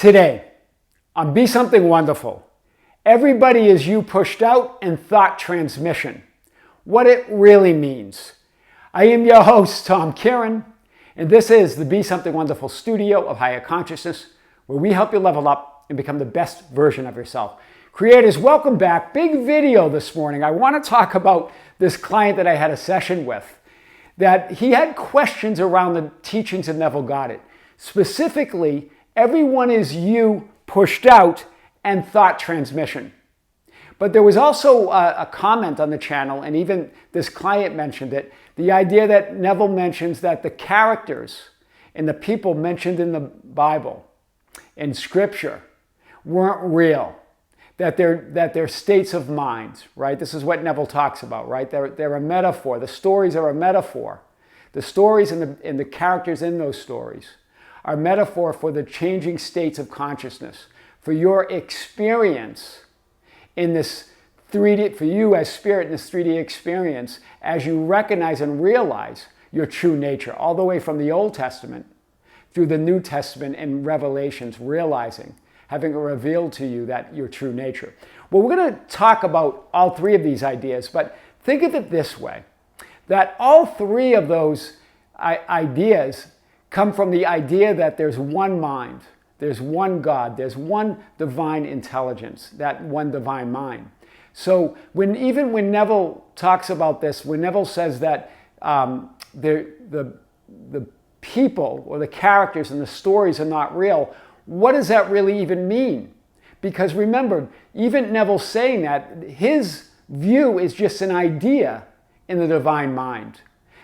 Today, on Be Something Wonderful, everybody is you pushed out and thought transmission. What it really means. I am your host, Tom Kearin, and this is the Be Something Wonderful studio of higher consciousness, where we help you level up and become the best version of yourself. Creators, welcome back. Big video this morning. I want to talk about this client that I had a session with, that he had questions around the teachings of Neville Goddard. Specifically, everyone is you pushed out and thought transmission. But there was also a comment on the channel, and even this client mentioned it, the idea that Neville mentions that the characters and the people mentioned in the Bible, in Scripture, weren't real. That they're states of mind, right? This is what Neville talks about, right? They're a metaphor. The stories are a metaphor. The stories and the characters in those stories are a metaphor for the changing states of consciousness, for your experience in this 3D, for you as spirit in this 3D experience, as you recognize and realize your true nature, all the way from the Old Testament through the New Testament and Revelations, realizing, having it revealed to you that your true nature. Well, we're going to talk about all three of these ideas, but think of it this way, that all three of those ideas come from the idea that there's one mind, there's one God, there's one divine intelligence, that one divine mind. So even when Neville talks about this, when Neville says that the people or the characters and the stories are not real, what does that really even mean? Because remember, even Neville saying that, his view is just an idea in the divine mind.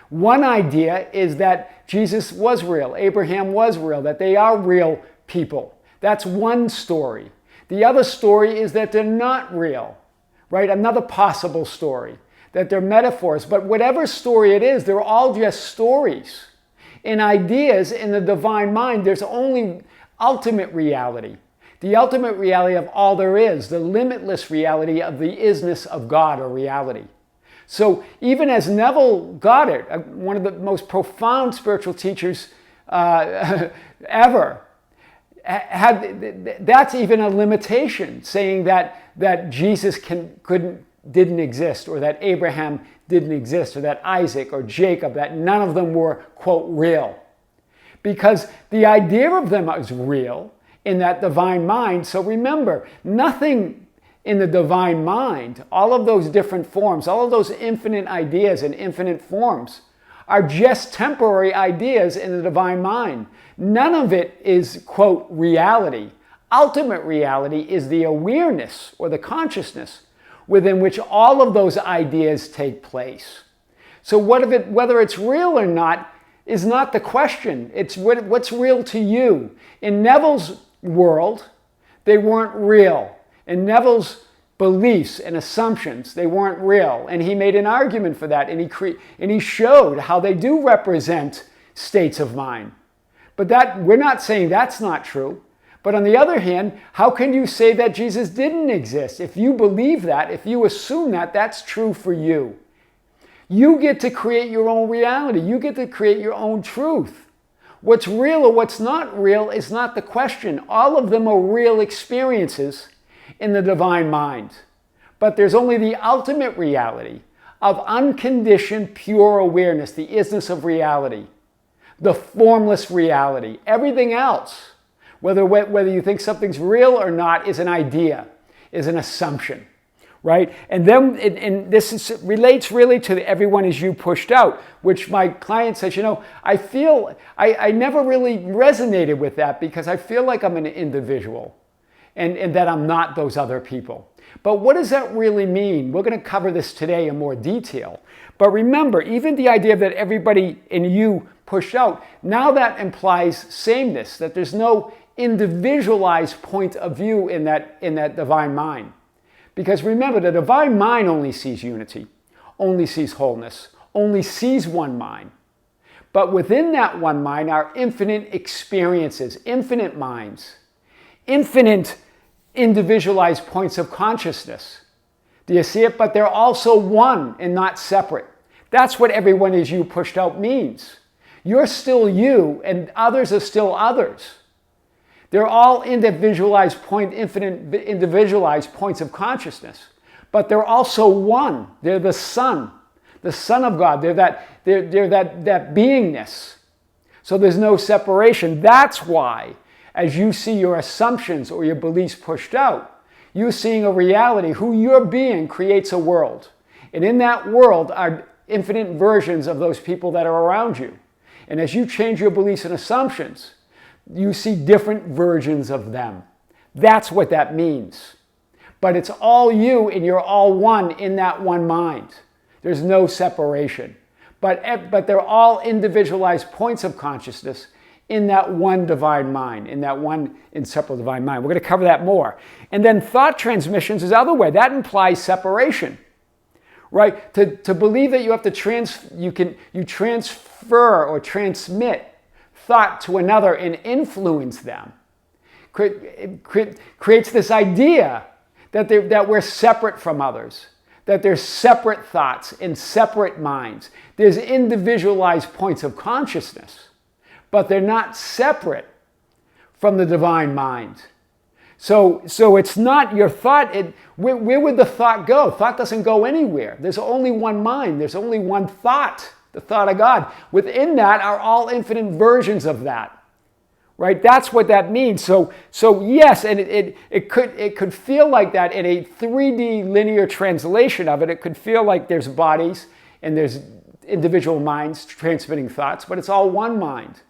One idea is that Jesus was real, Abraham was real, that they are real people. That's one story. The other story is that they're not real, right? Another possible story, that they're metaphors. But whatever story it is, they're all just stories. In ideas in the divine mind, there's only ultimate reality. The ultimate reality of all there is, the limitless reality of the isness of God or reality. So even as Neville Goddard, one of the most profound spiritual teachers ever, that's even a limitation, saying that Jesus didn't exist, or that Abraham didn't exist, or that Isaac or Jacob, that none of them were, quote, real. Because the idea of them is real in that divine mind. So remember, nothing in the divine mind, all of those different forms, all of those infinite ideas and infinite forms are just temporary ideas in the divine mind. None of it is, quote, reality. Ultimate reality is the awareness or the consciousness within which all of those ideas take place. So whether it's real or not is not the question. It's what's real to you. In Neville's world, they weren't real. In Neville's beliefs and assumptions, they weren't real. And he made an argument for that, and he showed how they do represent states of mind. But we're not saying that's not true. But on the other hand, how can you say that Jesus didn't exist? If you believe that, if you assume that, that's true for you. You get to create your own reality. You get to create your own truth. What's real or what's not real is not the question. All of them are real experiences in the divine mind. But there's only the ultimate reality of unconditioned, pure awareness, the isness of reality, the formless reality. Everything else, whether you think something's real or not, is an idea, is an assumption. Right? And then relates really to the everyone is you pushed out, which my client says, I never really resonated with that because I feel like I'm an individual and that I'm not those other people. But what does that really mean? We're going to cover this today in more detail. But remember, even the idea that everybody in you pushed out, now that implies sameness, that there's no individualized point of view in that divine mind. Because remember, the divine mind only sees unity, only sees wholeness, only sees one mind. But within that one mind are infinite experiences, infinite minds, infinite individualized points of consciousness. Do you see it? But they're also one and not separate. That's what everyone is you pushed out means. You're still you and others are still others. They're all infinite individualized points of consciousness. But they're also one. They're the Son of God. They're that beingness. So there's no separation. That's why, as you see your assumptions or your beliefs pushed out, you're seeing a reality. Who you're being creates a world. And in that world are infinite versions of those people that are around you. And as you change your beliefs and assumptions, you see different versions of them. That's what that means. But it's all you and you're all one in that one mind. There's no separation. But they're all individualized points of consciousness in that one divine mind, in that one inseparable divine mind. We're going to cover that more. And then thought transmissions is the other way. That implies separation, right? To believe that you have to you transfer or transmit thought to another and influence them creates this idea that we're separate from others, that there's separate thoughts and separate minds. There's individualized points of consciousness, but they're not separate from the divine mind. So it's not your thought. Where would the thought go? Thought doesn't go anywhere. There's only one mind. There's only one thought, the thought of God. Within that are all infinite versions of that. Right? That's what that means. So yes, and it could feel like that in a 3D linear translation of it. It could feel like there's bodies and there's individual minds transmitting thoughts, but it's all one mind.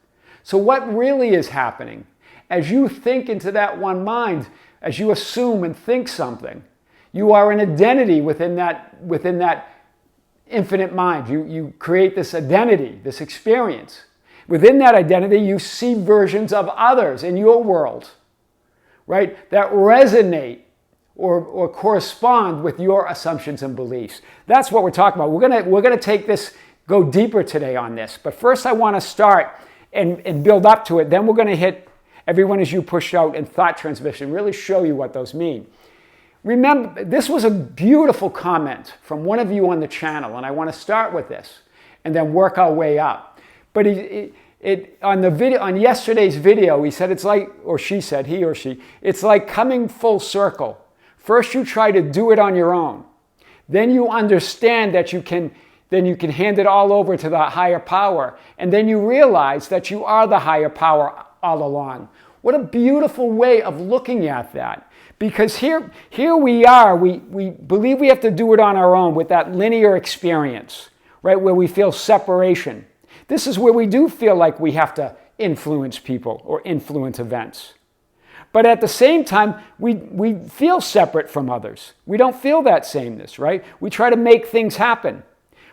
So what really is happening? As you think into that one mind, as you assume and think something, you are an identity within that infinite mind. You create this identity, this experience. Within that identity, you see versions of others in your world, right, that resonate or correspond with your assumptions and beliefs. That's what we're talking about. We're gonna go deeper today on this. But first, I want to start and build up to it. Then we're going to hit everyone as you push out and thought transmission. Really show you what those mean. Remember, this was a beautiful comment from one of you on the channel, and I want to start with this and then work our way up. But on yesterday's video, he said it's like, or she said, he or she, it's like coming full circle. First you try to do it on your own. Then you understand that you can hand it all over to the higher power. And then you realize that you are the higher power all along. What a beautiful way of looking at that. Because here we are, we believe we have to do it on our own with that linear experience, right, where we feel separation. This is where we do feel like we have to influence people or influence events. But at the same time, we feel separate from others. We don't feel that sameness, right? We try to make things happen,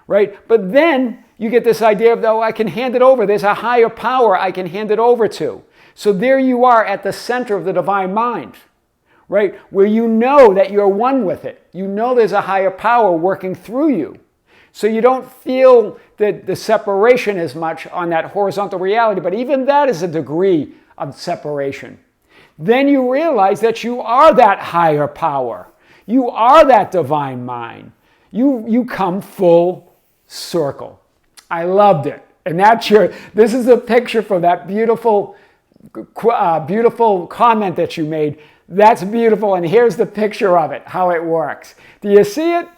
right? But then you get this idea of, I can hand it over. There's a higher power I can hand it over to. So there you are at the center of the divine mind, right? Where you know that you're one with it. You know there's a higher power working through you. So you don't feel the separation as much on that horizontal reality, but even that is a degree of separation. Then you realize that you are that higher power. You are that divine mind. You come full circle. I loved it. And this is a picture from that beautiful comment that you made. That's beautiful, and here's the picture of it, how it works. Do you see it?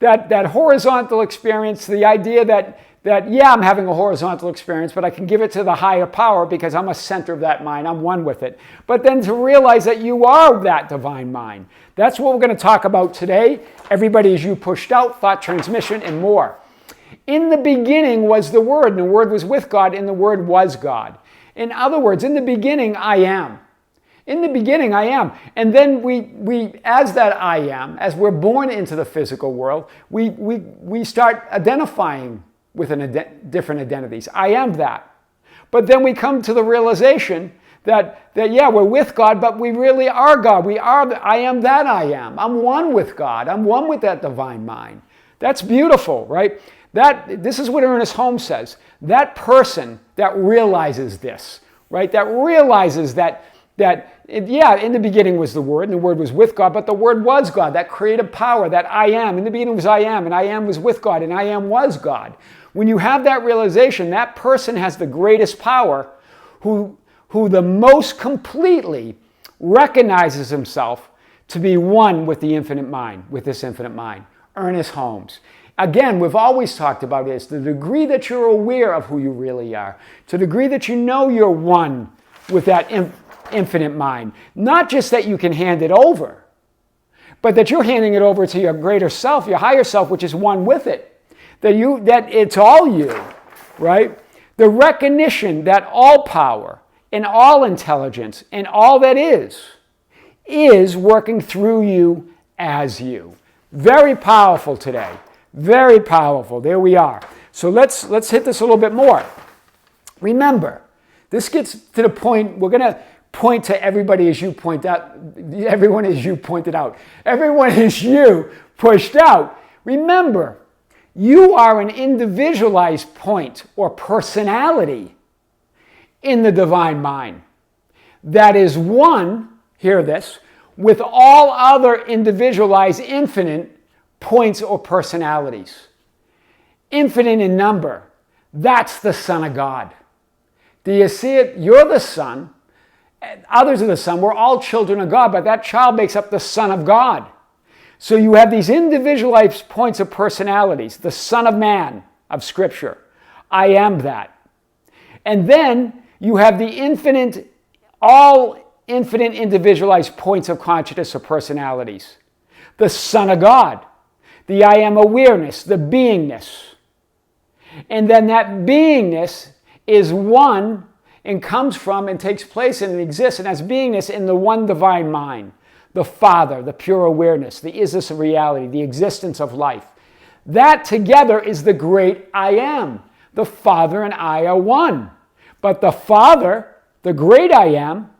That horizontal experience, the idea that I'm having a horizontal experience, but I can give it to the higher power because I'm a center of that mind. I'm one with it. But then to realize that you are that divine mind. That's what we're going to talk about today. Everybody as you pushed out, thought transmission, and more. In the beginning was the Word, and the Word was with God, and the Word was God. In other words, in the beginning, I am. In the beginning, I am. And then we as that I am, as we're born into the physical world, we start identifying with different identities. I am that. But then we come to the realization that we're with God, but we really are God. I am that I am. I'm one with God. I'm one with that divine mind. That's beautiful, right? This is what Ernest Holmes says. That person that realizes this, right? That realizes that in the beginning was the Word, and the Word was with God, but the Word was God, that creative power, that I am. In the beginning was I am, and I am was with God, and I am was God. When you have that realization, that person has the greatest power who who the most completely recognizes himself to be one with the infinite mind, with this infinite mind. Ernest Holmes. Again, we've always talked about this, the degree that you're aware of who you really are, to the degree that you know you're one with that infinite mind. Not just that you can hand it over, but that you're handing it over to your greater self, your higher self, which is one with it. That it's all you, right? The recognition that all power and all intelligence and all that is working through you as you. Very powerful today. Very powerful. There we are. So let's hit this a little bit more. Remember, this gets to the point, we're going to point to everybody as you point out, everyone as you pointed out. Everyone as you pushed out. Remember, you are an individualized point or personality in the divine mind that is one, hear this, with all other individualized infinite points or personalities. Infinite in number. That's the Son of God. Do you see it? You're the Son. Others are the Son. We're all children of God, but that child makes up the Son of God. So you have these individualized points of personalities. The Son of Man of Scripture. I am that. And then you have the infinite, all infinite individualized points of consciousness or personalities. The Son of God. The I am awareness, the beingness. And then that beingness is one and comes from and takes place and exists and has beingness in the one divine mind. The Father, the pure awareness, the isness of reality, the existence of life. That together is the great I am. The Father and I are one. But the Father, the great I am,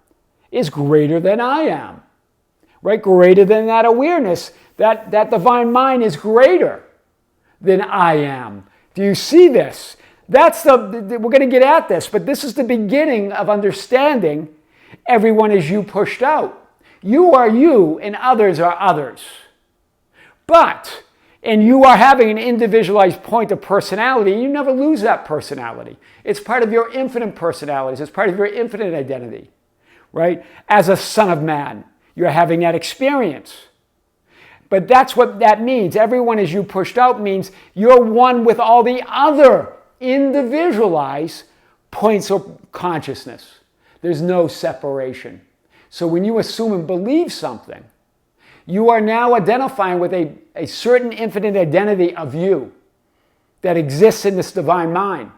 is greater than I am. Right? Greater than that awareness. That divine mind is greater than I am. Do you see this? We're going to get at this, but this is the beginning of understanding everyone is you pushed out. You are you and others are others. And you are having an individualized point of personality, you never lose that personality. It's part of your infinite personalities. It's part of your infinite identity, right? As a Son of Man, you're having that experience. But that's what that means. Everyone as you pushed out means you're one with all the other individualized points of consciousness. There's no separation. So when you assume and believe something, you are now identifying with a certain infinite identity of you that exists in this divine mind.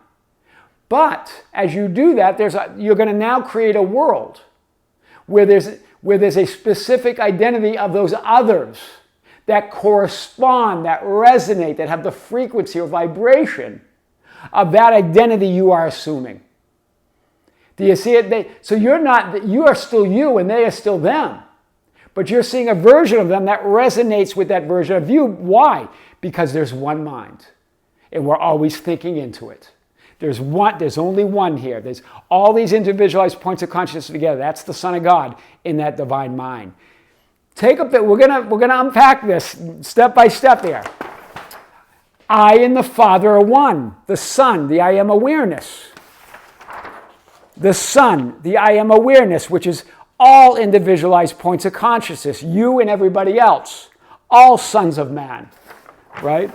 But as you do that, you're going to now create a world where there's a specific identity of those others that correspond, that resonate, that have the frequency or vibration of that identity you are assuming. Do you see it? So you are still you and they are still them. But you're seeing a version of them that resonates with that version of you. Why? Because there's one mind. And we're always thinking into it. There's only one here. There's all these individualized points of consciousness together. That's the Son of God in that divine mind. We're gonna unpack this step by step here. I and the Father are one. The Son, the I am awareness. The Son, the I am awareness, which is all individualized points of consciousness, you and everybody else, all sons of man, right?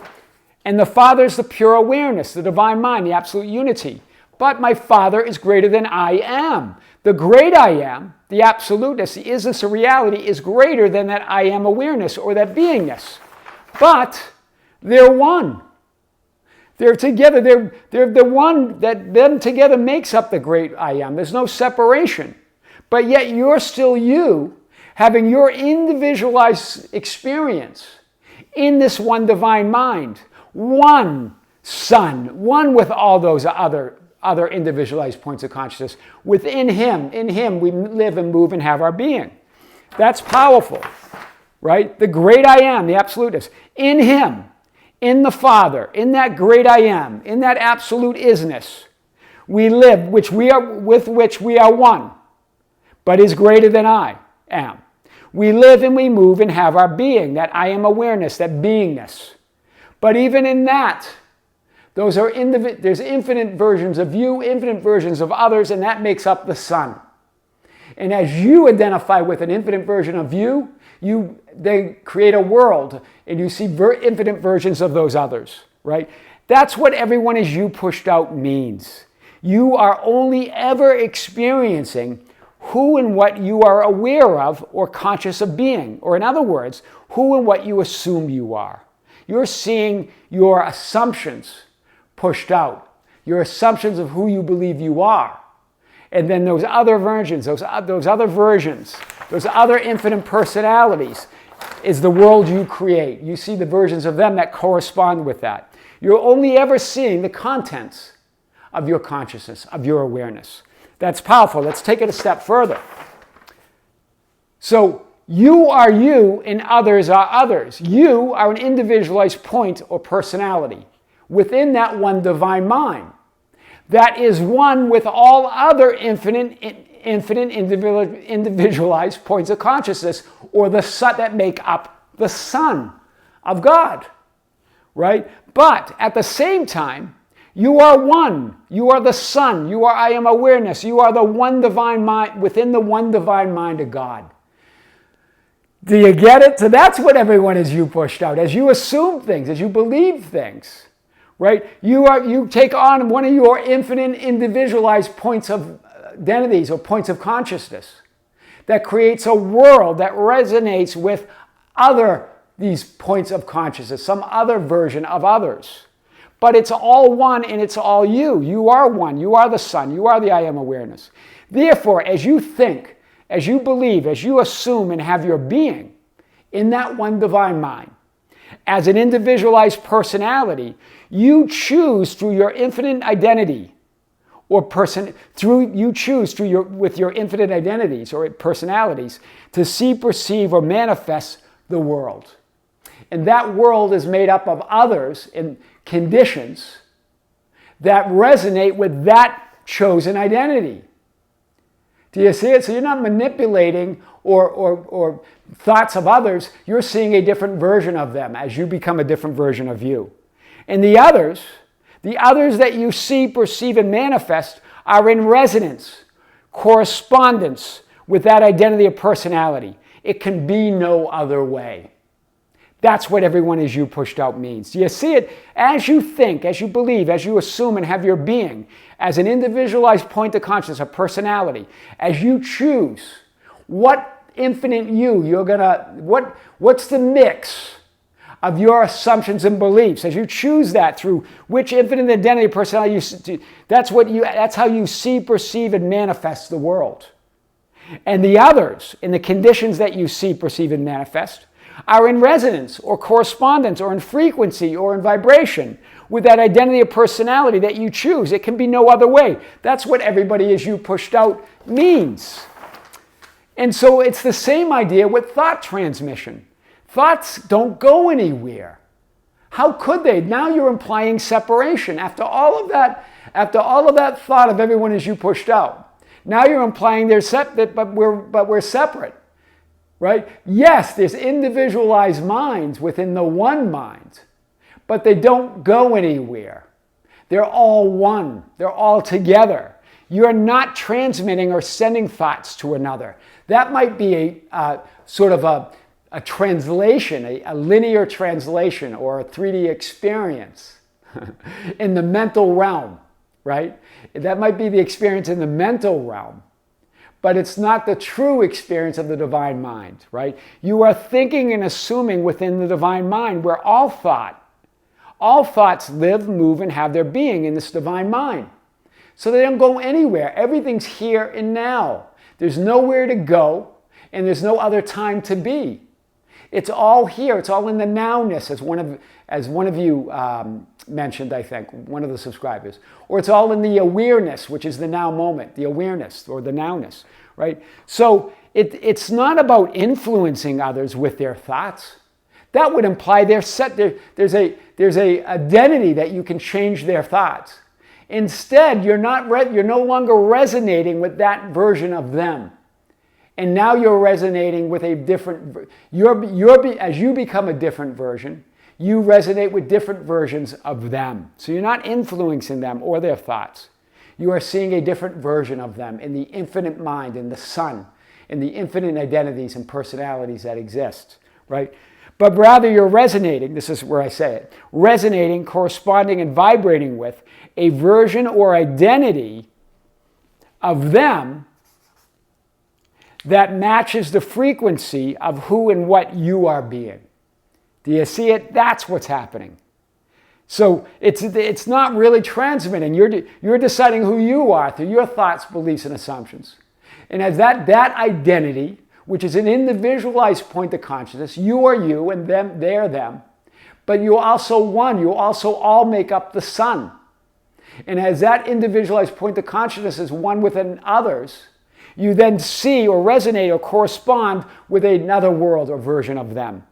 And the Father is the pure awareness, the divine mind, the absolute unity. But my Father is greater than I am. The great I am, the absoluteness, the isness of reality is greater than that I am awareness or that beingness. But they're one. They're together. They're the one that them together makes up the great I am. There's no separation. But yet you're still you, having your individualized experience in this one divine mind. One Son, one with all those other individualized points of consciousness. Within Him we live and move and have our being. That's powerful, right? The great I am, the absoluteness. In Him, in the Father, in that great I am, in that absolute isness, we live, with which we are one, but is greater than I am. We live and we move and have our being, that I am awareness, that beingness. But even in that, there's infinite versions of you, infinite versions of others, and that makes up the Son. And as you identify with an infinite version of you, they create a world, and you see infinite versions of those others, right? That's what everyone is you pushed out means. You are only ever experiencing who and what you are aware of or conscious of being. Or in other words, who and what you assume you are. You're seeing your assumptions pushed out. Your assumptions of who you believe you are. And then those other versions, those other infinite personalities is the world you create. You see the versions of them that correspond with that. You're only ever seeing the contents of your consciousness, of your awareness. That's powerful. Let's take it a step further. So you are you and others are others. You are an individualized point or personality within that one divine mind that is one with all other infinite individualized points of consciousness, or the sun that make up the Son of God, right? But at the same time, you are one. You are the Son. You are I am awareness. You are the one divine mind within the one divine mind of God. Do you get it? So that's what everyone is you pushed out. As you assume things, as you believe things, right? You take on one of your infinite individualized points of identities or points of consciousness that creates a world that resonates with these points of consciousness, some other version of others. But it's all one and it's all you. You are one. You are the Son. You are the I am awareness. Therefore, as you think, as you believe, as you assume and have your being in that one divine mind, as an individualized personality, you choose through your infinite identity or with your infinite identities or personalities to see, perceive, or manifest the world. And that world is made up of others in conditions that resonate with that chosen identity. Do you see it? So you're not manipulating or thoughts of others. You're seeing a different version of them as you become a different version of you. And the others that you see, perceive, and manifest are in resonance, correspondence with that identity of personality. It can be no other way. That's what everyone is you pushed out means. Do you see it? As you think, as you believe, as you assume and have your being, as an individualized point of consciousness, a personality, as you choose what infinite what's the mix of your assumptions and beliefs, as you choose that through which infinite identity personality that's how you see, perceive, and manifest the world. And the others, in the conditions that you see, perceive, and manifest, are in resonance or correspondence or in frequency or in vibration with that identity of personality that you choose. It can be no other way. That's what everybody is you pushed out means. And so it's the same idea with thought transmission. Thoughts don't go anywhere. How could they? Now you're implying separation. After all of that thought of everyone is you pushed out, now you're implying they're separate, but we're separate. Right? Yes, there's individualized minds within the one mind, but they don't go anywhere. They're all one. They're all together. You're not transmitting or sending thoughts to another. That might be a sort of a translation, a linear translation or a 3D experience in the mental realm, right? That might be the experience in the mental realm. But it's not the true experience of the divine mind, right? You are thinking and assuming within the divine mind where all thoughts live, move, and have their being in this divine mind. So they don't go anywhere. Everything's here and now. There's nowhere to go, and there's no other time to be. It's all here. It's all in the nowness, as one of you mentioned, I think, one of the subscribers. Or it's all in the awareness, which is the now moment, the awareness or the nowness, right? So it's not about influencing others with their thoughts. That would imply there's a identity that you can change their thoughts. Instead, you're no longer resonating with that version of them. And now you're resonating with a different, as you become a different version, you resonate with different versions of them. So you're not influencing them or their thoughts. You are seeing a different version of them in the infinite mind, in the sun, in the infinite identities and personalities that exist, right? But rather you're resonating, this is where I say it, resonating, corresponding, and vibrating with a version or identity of them that matches the frequency of who and what you are being. Do you see it? That's what's happening. So it's not really transmitting. You're deciding who you are through your thoughts, beliefs, and assumptions. And as that identity, which is an individualized point of consciousness, you are you and them, they're them, but you're also one. You also all make up the sun. And as that individualized point of consciousness is one within others, you then see or resonate or correspond with another world or version of them.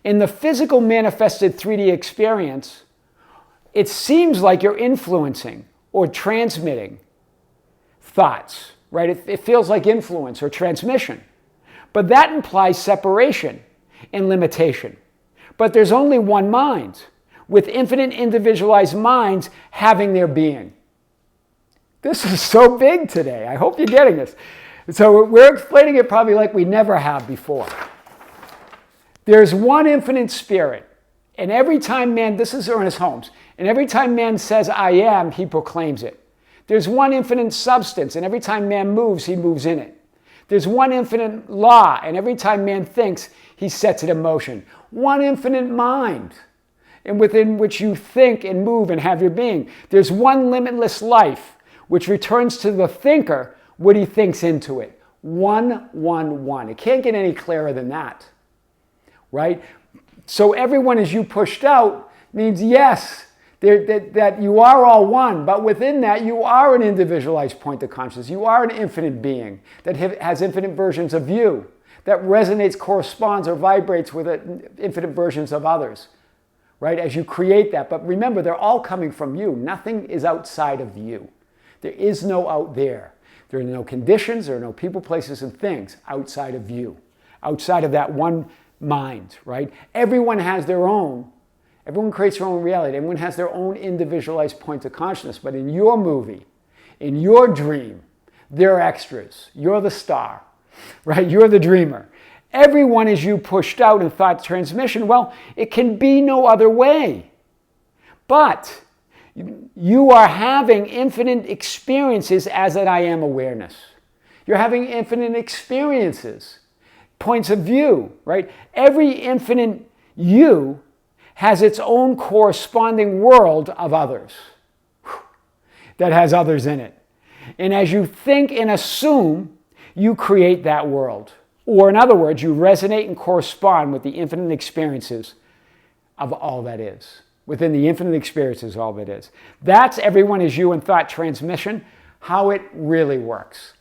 In the physical manifested 3D experience, it seems like you're influencing or transmitting thoughts, right? It feels like influence or transmission. But that implies separation and limitation. But there's only one mind, with infinite individualized minds having their being. This is so big today. I hope you're getting this. So we're explaining it probably like we never have before. There's one infinite spirit. And every time man, this is Ernest Holmes, and every time man says, I am, he proclaims it. There's one infinite substance, and every time man moves, he moves in it. There's one infinite law, and every time man thinks, he sets it in motion. One infinite mind, and within which you think and move and have your being. There's one limitless life, which returns to the thinker what he thinks into it. One, one, one. It can't get any clearer than that, right? So everyone as you pushed out means yes, that you are all one, but within that you are an individualized point of consciousness. You are an infinite being that has infinite versions of you, that resonates, corresponds, or vibrates with infinite versions of others, right? As you create that. But remember, they're all coming from you. Nothing is outside of you. There is no out there. There are no conditions, there are no people, places, and things outside of you, outside of that one mind, right? Everyone has their own. Everyone creates their own reality. Everyone has their own individualized point of consciousness. But in your movie, in your dream, they're extras. You're the star, right? You're the dreamer. Everyone is you pushed out in thought transmission. Well, it can be no other way. But you are having infinite experiences as an I am awareness. You're having infinite experiences, points of view, right? Every infinite you has its own corresponding world of others that has others in it. And as you think and assume, you create that world. Or in other words, you resonate and correspond with the infinite experiences of all that is. Within the infinite experiences, all that is. That's everyone is you in thought transmission, how it really works.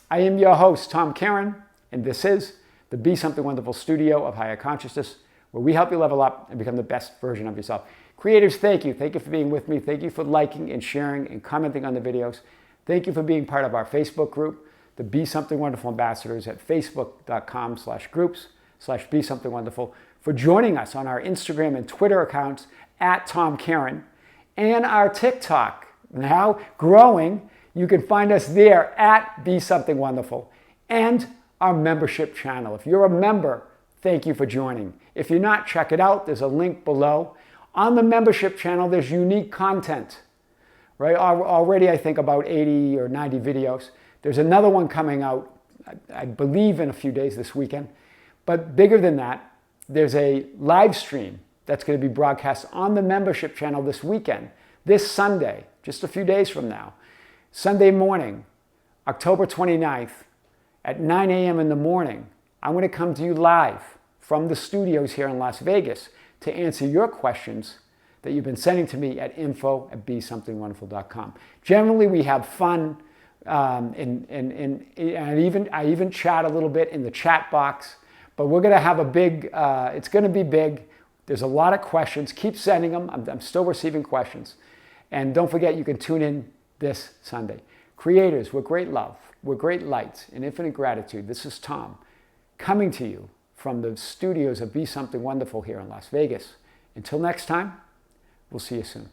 I am your host, Tom Kearin, and this is the Be Something Wonderful studio of higher consciousness, where we help you level up and become the best version of yourself. Creators, thank you. Thank you for being with me. Thank you for liking and sharing and commenting on the videos. Thank you for being part of our Facebook group, the Be Something Wonderful Ambassadors at facebook.com/groups/Be Something Wonderful, for joining us on our Instagram and Twitter accounts at Tom Kearin, and our TikTok, now growing. You can find us there at Be Something Wonderful, and our membership channel. If you're a member, thank you for joining. If you're not, check it out. There's a link below. On the membership channel, there's unique content, right? Already, I think, about 80 or 90 videos. There's another one coming out, I believe, in a few days this weekend. But bigger than that, there's a live stream that's going to be broadcast on the membership channel this weekend, this Sunday, just a few days from now. Sunday morning, October 29th, at 9 a.m. in the morning, I'm going to come to you live from the studios here in Las Vegas to answer your questions that you've been sending to me at info@besomethingwonderful.com. Generally, we have fun, and I even chat a little bit in the chat box, but we're going to have a big, it's going to be big. There's a lot of questions. Keep sending them. I'm still receiving questions. And don't forget, you can tune in this Sunday. Creators, with great love, with great light and infinite gratitude, this is Tom, coming to you from the studios of Be Something Wonderful here in Las Vegas. Until next time, we'll see you soon.